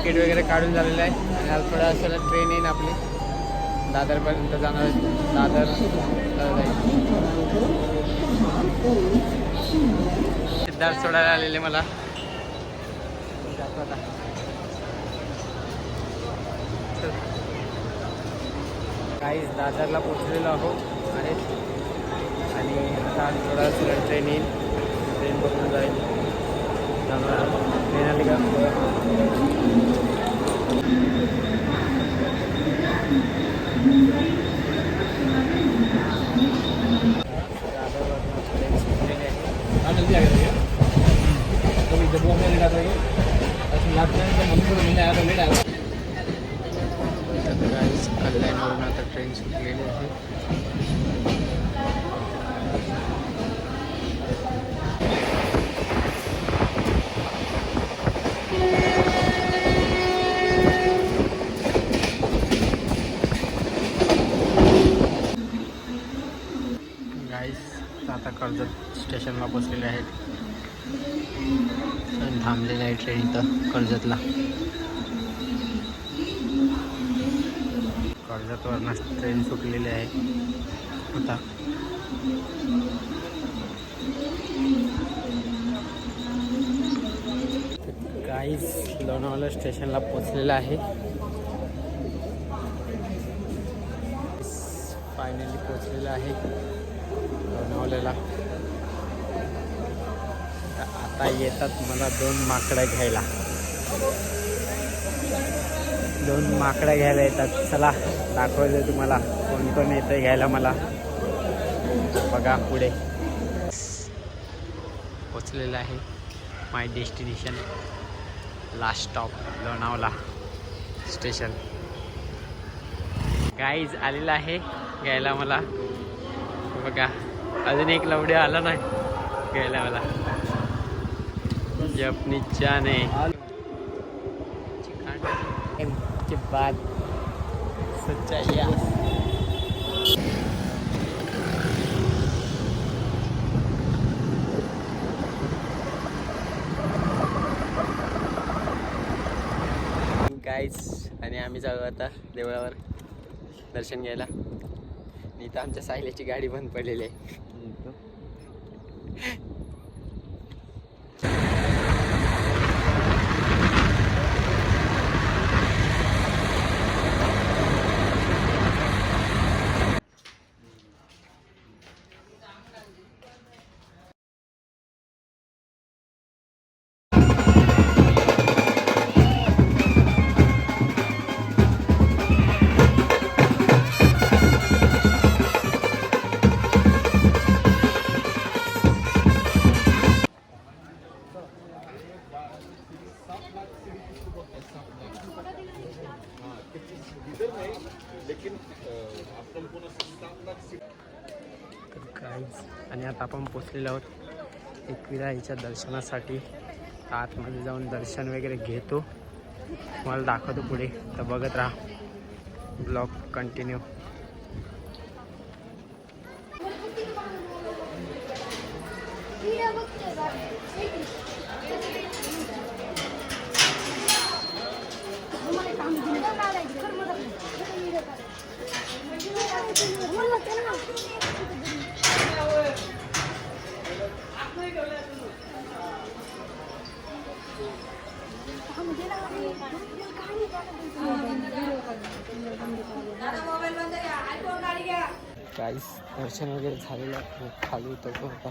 Ticket वगैरे काढून झालेलं आहे आणि आज थोड्या वेळाला ट्रेन येईन आपली दादरपर्यंत जाणार आहे. दादर सिद्धार्थ सोडायला आलेले मला. जातो आता. काही दादरला पोचलेलो आहोत आणि आता थोडा वेळ ट्रेन येईल. ट्रेन बघून जाईल. ट्रेन आली का कल्याणवरून आता ट्रेन सुटलेली आहे. आता कर्जत स्टेशनला पोचलेले आहेत. थांबलेले आहे ट्रेन इथं कर्जतला. कर्जतवरनं ट्रेन सुटलेली आहे आता. गाईस लोणावळा स्टेशनला पोचलेलं आहे. फायनली पोचलेलं आहे लोणावळ्याला. आता येतात मला 2 माकडं घ्यायला. 2 माकडं घ्यायला येतात. चला दाखवते तुम्हाला कोण कोण येतं घ्यायला मला. बघा पुढे पोचलेलं आहे. My destination last stop Lonavala station. Guys आलेला आहे घ्यायला मला. बघा अजून एक लवडे आला नाही घ्यायला मला. अपनी जान है के बाद सच्चाई. गाईज आणि आम्ही जाऊ आता देवळावर दर्शन घ्यायला. इथं आमच्या सायल्याची गाडी बंद पडलेली आहे. आणि आता आपण पोचलेलो आहोत एकविराईच्या दर्शनासाठी. आतमध्ये जाऊन दर्शन वगैरे घेतो. मला दाखवतो पुढे. तर बघत राहा ब्लॉग कंटिन्यू. गाईस दर्शन वगैरे झालेलं आहे. खाली उतरतो होता.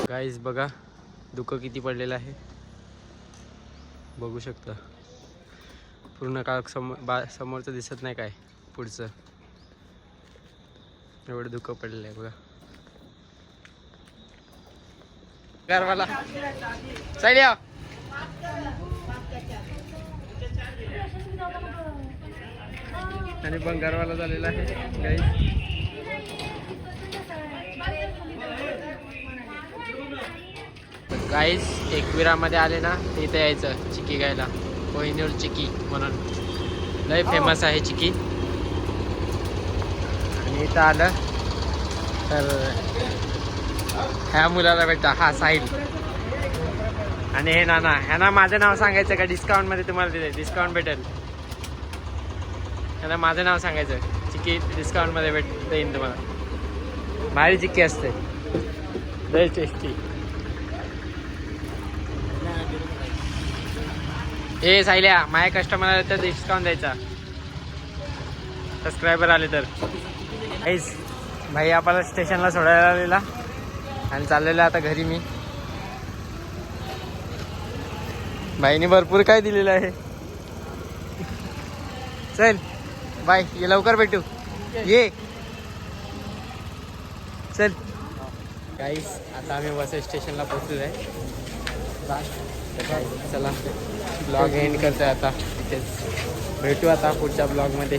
गाईस बघा धुकं किती पडलेलं आहे. बघू शकता पूर्ण काळ समोरचं दिसत नाही काय पुढचं. एवढं धुकं पडलेलं आहे बघा. गारवाला साईड या. आणि बंगारवाला झालेला आहे गाईस. गाईस एकविरामध्ये आले ना इथे यायचं चिकी घ्यायला. कोहिनूर चिकी म्हणून लय फेमस आहे चिकी. आणि इथं आलं तर ह्या मुलाला भेटता, हा साहिल. आणि हे नाना, ह्यांना माझं नाव सांगायचं का डिस्काउंटमध्ये तुम्हाला दिले डिस्काउंट भेटेल. ह्यांना माझं नाव सांगायचं, चिकी डिस्काउंटमध्ये देईन तुम्हाला. भारी चिक्की असते, लय टेस्टी. ए सायल्या, माझ्या कस्टमर आले तर डिस्काउंट द्यायचा, सबस्क्रायबर आले तर. ऐस भाई आपल्याला स्टेशनला सोडायला आलेला आणि चाललेलं आता घरी. मी भाईने भरपूर काय दिलेलं आहे. चल बाय, ये लवकर भेटू, ये चल. गाईस आता आम्ही बस स्टेशनला पोहोचलो आहे. चला ब्लॉग एंड करतोय आता इथेच. भेटू आता पुढच्या ब्लॉगमध्ये.